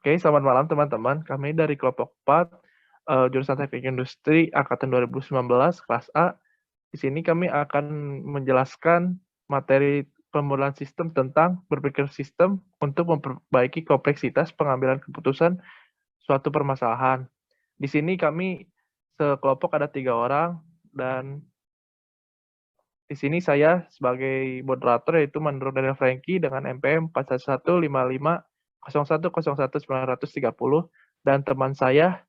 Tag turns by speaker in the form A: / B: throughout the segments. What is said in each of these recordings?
A: Oke, selamat malam teman-teman. Kami dari kelompok 4, jurusan Teknik Industri angkatan 2019 kelas A. Di sini kami akan menjelaskan materi pemodelan sistem tentang berpikir sistem untuk memperbaiki kompleksitas pengambilan keputusan suatu permasalahan. Di sini kami sekelompok ada 3 orang dan di sini saya sebagai moderator yaitu Mandro Daniel Franky dengan NPM 4115501011930 dan teman saya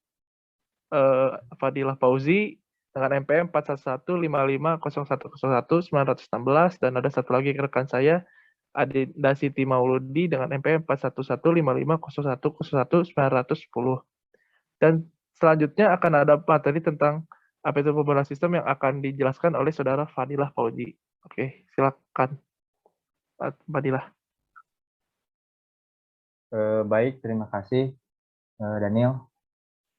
A: Fadilah Fauzi dengan NPM 4115501011916 dan ada satu lagi rekan saya Adinda Siti Mauludi dengan NPM 4115501011910. Dan selanjutnya akan ada materi tentang apa itu pembangunan sistem yang akan dijelaskan oleh saudara Fadilah Fauzi. Oke, silakan Fadilah.
B: Baik, terima kasih Daniel.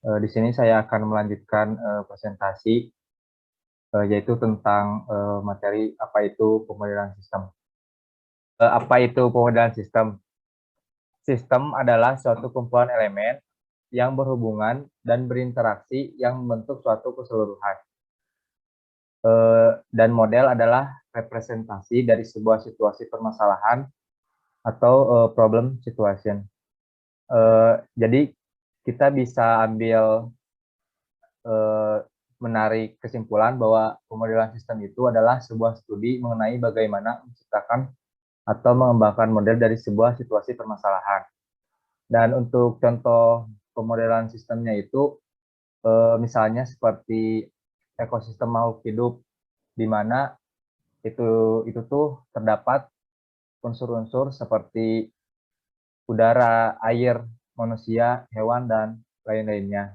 B: Di sini saya akan melanjutkan presentasi yaitu tentang materi apa itu pemodelan sistem. Apa itu pemodelan sistem? Sistem adalah suatu kumpulan elemen yang berhubungan dan berinteraksi yang membentuk suatu keseluruhan. Dan model adalah representasi dari sebuah situasi permasalahan atau problem situation. Jadi kita bisa ambil menarik kesimpulan bahwa pemodelan sistem itu adalah sebuah studi mengenai bagaimana menciptakan atau mengembangkan model dari sebuah situasi permasalahan. Dan untuk contoh pemodelan sistemnya itu misalnya seperti ekosistem makhluk hidup, di mana itu tuh terdapat unsur-unsur seperti udara, air, manusia, hewan, dan lain-lainnya.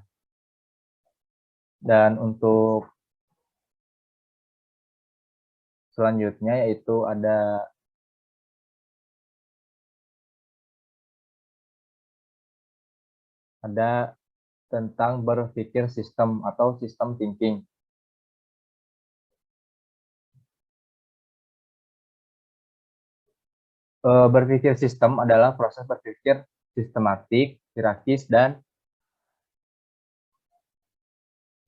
B: Dan untuk selanjutnya yaitu ada tentang berpikir sistem atau sistem thinking. Berpikir sistem adalah proses berpikir sistematik, hierarkis, dan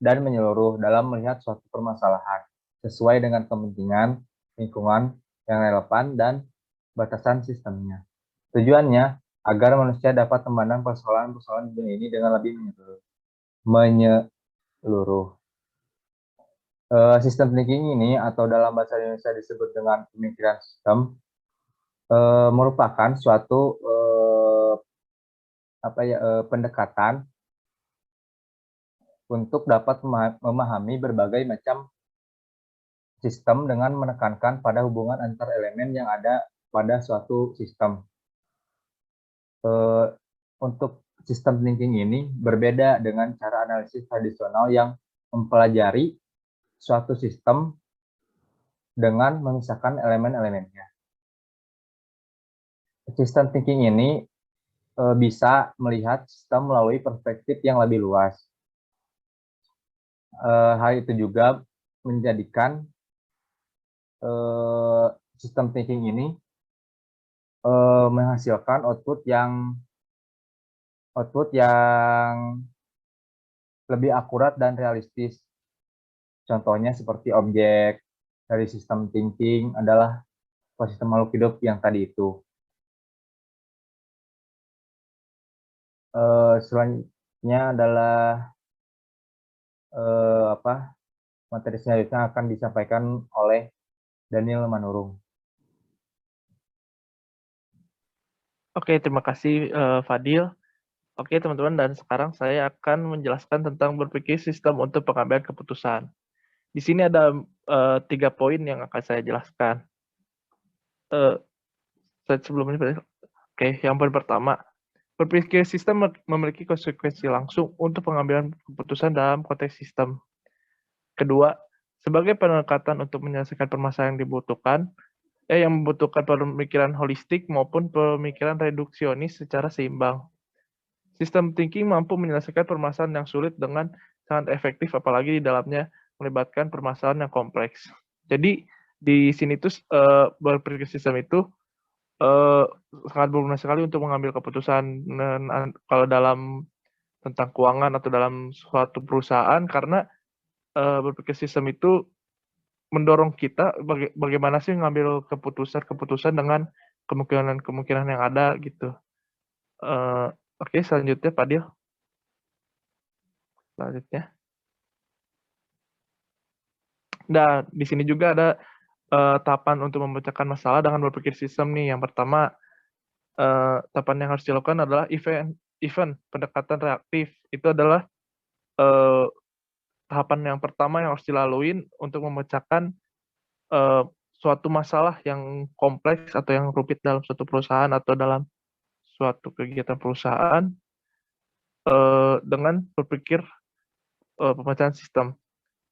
B: menyeluruh dalam melihat suatu permasalahan sesuai dengan kepentingan, lingkungan yang relevan, dan batasan sistemnya. Tujuannya agar manusia dapat memandang persoalan-persoalan dunia ini dengan lebih menyeluruh. Sistem thinking ini atau dalam bahasa Indonesia disebut dengan pemikiran sistem merupakan suatu pendekatan untuk dapat memahami berbagai macam sistem dengan menekankan pada hubungan antar elemen yang ada pada suatu sistem. Untuk sistem thinking ini berbeda dengan cara analisis tradisional yang mempelajari suatu sistem dengan memisahkan elemen-elemennya. Sistem thinking ini bisa melihat sistem melalui perspektif yang lebih luas. Hal itu juga menjadikan sistem thinking ini menghasilkan output yang lebih akurat dan realistis. Contohnya seperti objek dari sistem thinking adalah ekosistem makhluk hidup yang tadi itu. Selanjutnya adalah materi selanjutnya akan disampaikan oleh Daniel Manurung.
A: Oke, terima kasih Fadil. Oke teman-teman, dan sekarang saya akan menjelaskan tentang berpikir sistem untuk pengambilan keputusan. Di sini ada 3 poin yang akan saya jelaskan. Sebelumnya, oke, yang poin pertama, berpikir sistem memiliki konsekuensi langsung untuk pengambilan keputusan dalam konteks sistem. Kedua, sebagai pendekatan untuk menyelesaikan permasalahan yang membutuhkan pemikiran holistik maupun pemikiran reduksionis secara seimbang. Sistem thinking mampu menyelesaikan permasalahan yang sulit dengan sangat efektif, apalagi di dalamnya melibatkan permasalahan yang kompleks. Jadi di sini tuh berpikir sistem itu sangat berguna sekali untuk mengambil keputusan kalau dalam tentang keuangan atau dalam suatu perusahaan, karena berpikir sistem itu mendorong kita bagaimana sih mengambil keputusan-keputusan dengan kemungkinan-kemungkinan yang ada gitu. Oke, selanjutnya Fadil. Selanjutnya. Nah, di sini juga ada tahapan untuk memecahkan masalah dengan berpikir sistem nih. Yang pertama, tahapan yang harus dilakukan adalah event pendekatan reaktif. Itu adalah tahapan yang pertama yang harus dilaluin untuk memecahkan suatu masalah yang kompleks atau yang rumit dalam suatu perusahaan atau dalam suatu kegiatan perusahaan dengan berpikir pemecahan sistem.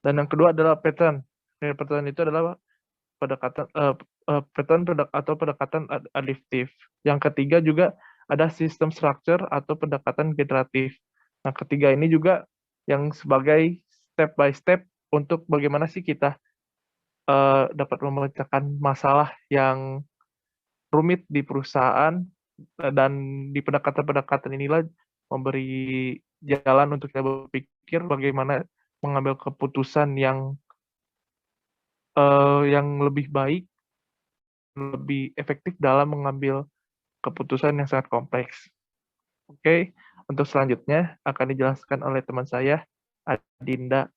A: Dan yang kedua adalah pattern. Pattern itu adalah pendekatan adaptif. Yang ketiga juga ada sistem structure atau pendekatan generatif. Nah, ketiga ini juga yang sebagai step by step untuk bagaimana sih kita dapat memecahkan masalah yang rumit di perusahaan, dan di pendekatan-pendekatan inilah memberi jalan untuk kita berpikir bagaimana mengambil keputusan yang lebih baik, lebih efektif dalam mengambil keputusan yang sangat kompleks. Oke, untuk selanjutnya akan dijelaskan oleh teman saya, Adinda.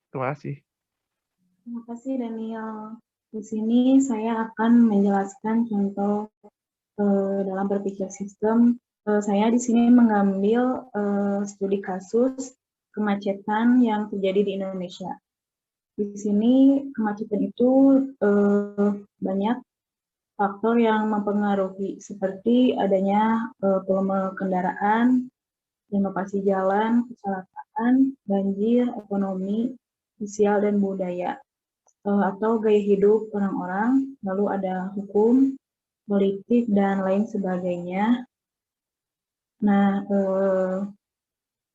A: Terima kasih.
C: Terima kasih Daniel. Di sini saya akan menjelaskan contoh dalam berpikir sistem. Saya di sini mengambil studi kasus kemacetan yang terjadi di Indonesia. Di sini kemacetan itu banyak faktor yang mempengaruhi, seperti adanya volume kendaraan, inovasi jalan, kecelakaan, banjir, ekonomi, sosial, dan budaya, atau gaya hidup orang-orang, lalu ada hukum, politik, dan lain sebagainya. Nah,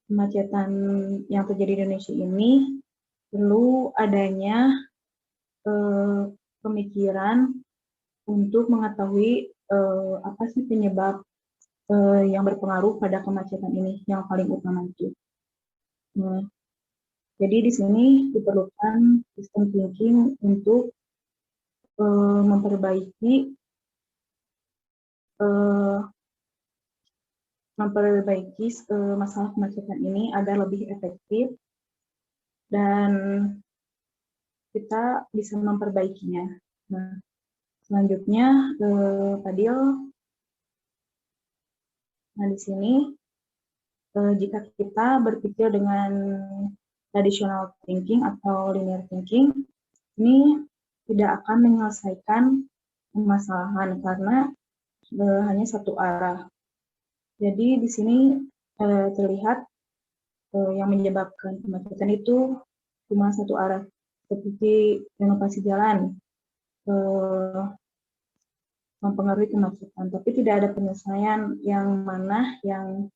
C: kemacetan yang terjadi di Indonesia ini perlu adanya pemikiran untuk mengetahui apa sih penyebab yang berpengaruh pada kemacetan ini yang paling utama itu. Nah, jadi di sini diperlukan sistem thinking untuk memperbaiki masalah kemacetan ini agar lebih efektif dan kita bisa memperbaikinya. Nah, selanjutnya Fadil. Nah, di sini jika kita berpikir dengan traditional thinking atau linear thinking, ini tidak akan menyelesaikan permasalahan karena hanya satu arah. Jadi di sini terlihat yang menyebabkan kemacetan itu cuma satu arah, seperti renovasi jalan mempengaruhi kemacetan, tapi tidak ada penyelesaian yang mana yang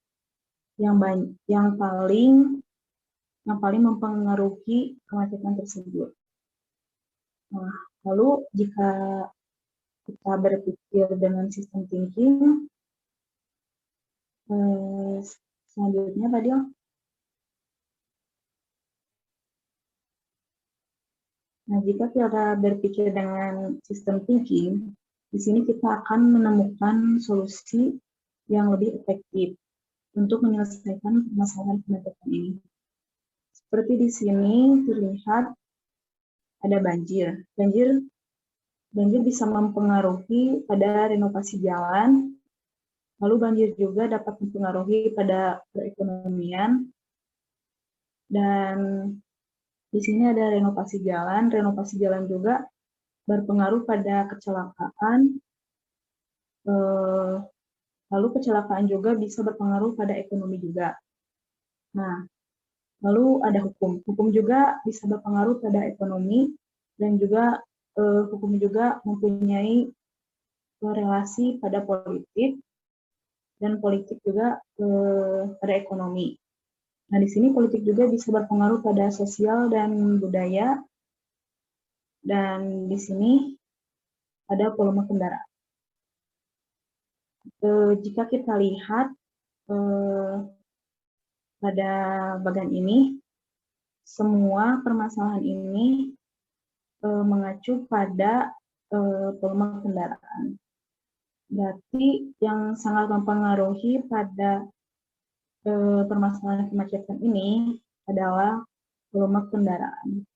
C: paling mempengaruhi kemacetan tersebut. Nah, lalu jika kita berpikir dengan sistem thinking, selanjutnya Fadil. Nah, jika kita berpikir dengan sistem thinking, di sini kita akan menemukan solusi yang lebih efektif untuk menyelesaikan permasalahan kemacetan ini. Seperti di sini terlihat ada banjir. Banjir bisa mempengaruhi pada renovasi jalan, lalu banjir juga dapat mempengaruhi pada perekonomian, dan di sini ada renovasi jalan. Renovasi jalan juga berpengaruh pada kecelakaan, lalu kecelakaan juga bisa berpengaruh pada ekonomi juga. Nah, lalu ada hukum. Hukum juga bisa berpengaruh pada ekonomi, dan juga hukum juga mempunyai relasi pada politik, dan politik juga pada ekonomi. Nah, di sini politik juga bisa berpengaruh pada sosial dan budaya, dan di sini ada volume kendaraan. jika kita lihat pada bagian ini, semua permasalahan ini mengacu pada volume kendaraan. Berarti yang sangat mempengaruhi pada permasalahan kemacetan ini adalah volume kendaraan.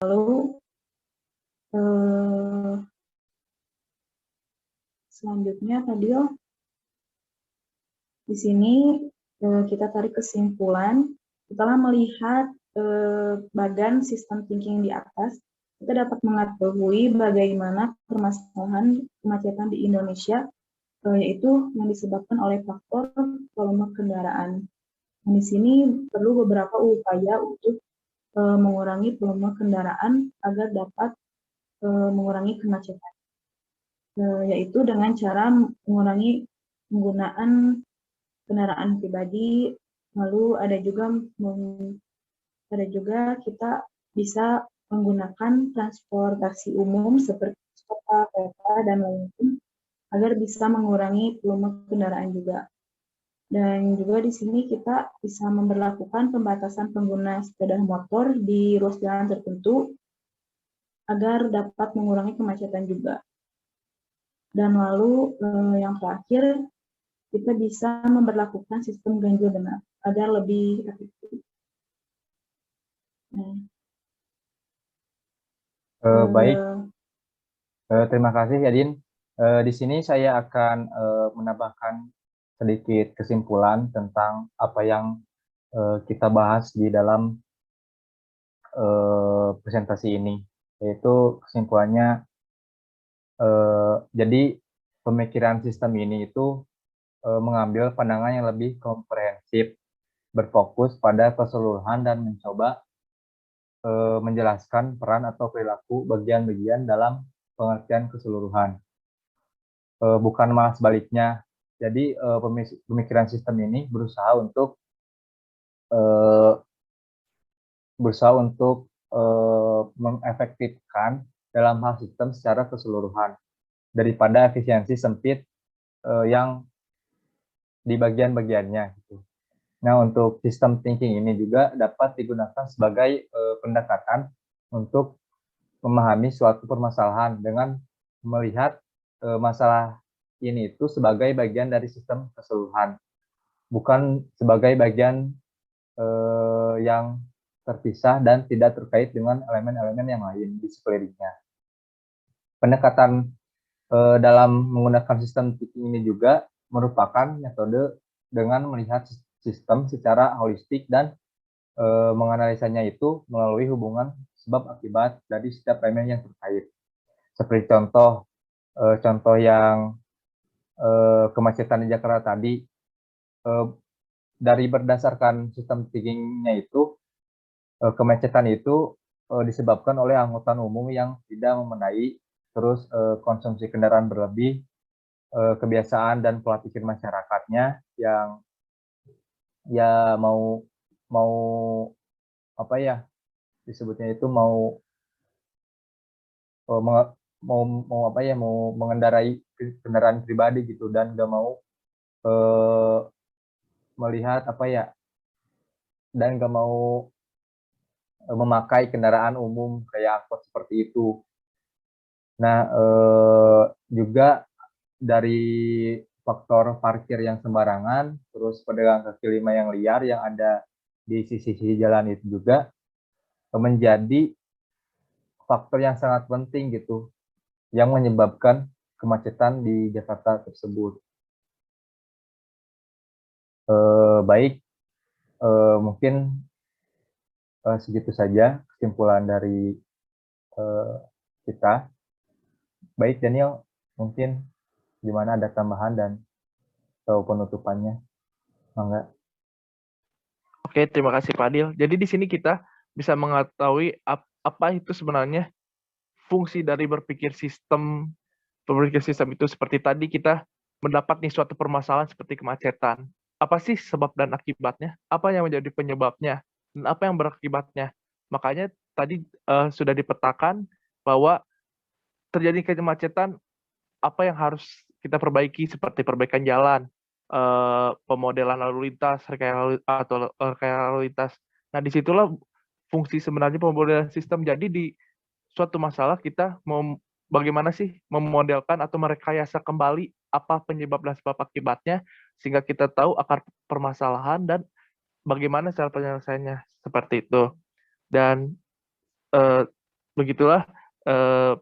C: Lalu selanjutnya Fadil, di sini kita tarik kesimpulan setelah melihat bagan sistem thinking di atas, kita dapat mengetahui bagaimana permasalahan kemacetan di Indonesia, yaitu yang disebabkan oleh faktor volume kendaraan. Di sini perlu beberapa upaya untuk mengurangi volume kendaraan agar dapat mengurangi kemacetan, yaitu dengan cara mengurangi penggunaan kendaraan pribadi. Lalu ada juga kita bisa menggunakan transportasi umum seperti kereta dan lain-lain agar bisa mengurangi volume kendaraan juga. Dan juga di sini kita bisa memberlakukan pembatasan pengguna sepeda motor di ruas jalan tertentu agar dapat mengurangi kemacetan juga. Dan lalu yang terakhir, kita bisa memberlakukan sistem ganjil genap agar lebih efektif.
B: Baik, terima kasih Yadin. Di sini saya akan menambahkan sedikit kesimpulan tentang apa yang kita bahas di dalam presentasi ini, yaitu kesimpulannya, jadi pemikiran sistem ini itu mengambil pandangan yang lebih komprehensif, berfokus pada keseluruhan dan mencoba menjelaskan peran atau perilaku bagian-bagian dalam pengertian keseluruhan. Bukan malah sebaliknya. Jadi pemikiran sistem ini berusaha untuk mengefektifkan dalam hal sistem secara keseluruhan daripada efisiensi sempit yang di bagian-bagiannya gitu. Nah, untuk sistem thinking ini juga dapat digunakan sebagai pendekatan untuk memahami suatu permasalahan dengan melihat masalah ini itu sebagai bagian dari sistem keseluruhan, bukan sebagai bagian yang terpisah dan tidak terkait dengan elemen-elemen yang lain di sekelilingnya. Pendekatan dalam menggunakan sistem thinking ini juga merupakan metode dengan melihat sistem secara holistik dan menganalisanya itu melalui hubungan sebab akibat dari setiap elemen yang terkait. Seperti contoh yang kemacetan di Jakarta tadi, dari berdasarkan sistem thinking-nya itu, kemacetan itu disebabkan oleh angkutan umum yang tidak memadai, terus konsumsi kendaraan berlebih, kebiasaan dan pola pikir masyarakatnya yang ya mau apa ya disebutnya itu mau mengendarai kendaraan pribadi gitu dan nggak mau melihat dan nggak mau memakai kendaraan umum kayak angkot seperti itu. Nah, juga dari faktor parkir yang sembarangan, terus pedagang kaki lima yang liar yang ada di sisi-sisi jalan itu juga menjadi faktor yang sangat penting gitu, yang menyebabkan kemacetan di Jakarta tersebut. Baik, mungkin segitu saja kesimpulan dari kita. Baik Daniel, mungkin gimana ada tambahan dan penutupannya? Enggak.
A: Oke, terima kasih Pak Adil. Jadi di sini kita bisa mengetahui apa itu sebenarnya fungsi dari berpikir sistem itu. Seperti tadi kita mendapat nih suatu permasalahan seperti kemacetan. Apa sih sebab dan akibatnya? Apa yang menjadi penyebabnya? Dan apa yang berakibatnya? Makanya tadi sudah dipetakan bahwa terjadi kemacetan apa yang harus kita perbaiki seperti perbaikan jalan, pemodelan lalu lintas, rekayasa lalu lintas. Nah, disitulah fungsi sebenarnya pemodelan sistem. Jadi di suatu masalah kita mau bagaimana sih memodelkan atau merekayasa kembali apa penyebab dan sebab akibatnya sehingga kita tahu akar permasalahan dan bagaimana cara penyelesaiannya seperti itu. Dan begitulah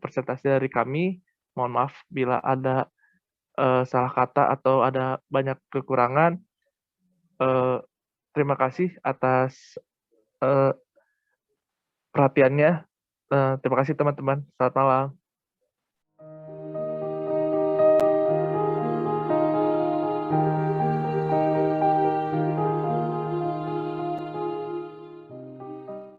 A: presentasi dari kami. Mohon maaf bila ada salah kata atau ada banyak kekurangan. Terima kasih atas perhatiannya. Terima kasih teman-teman. Selamat malam.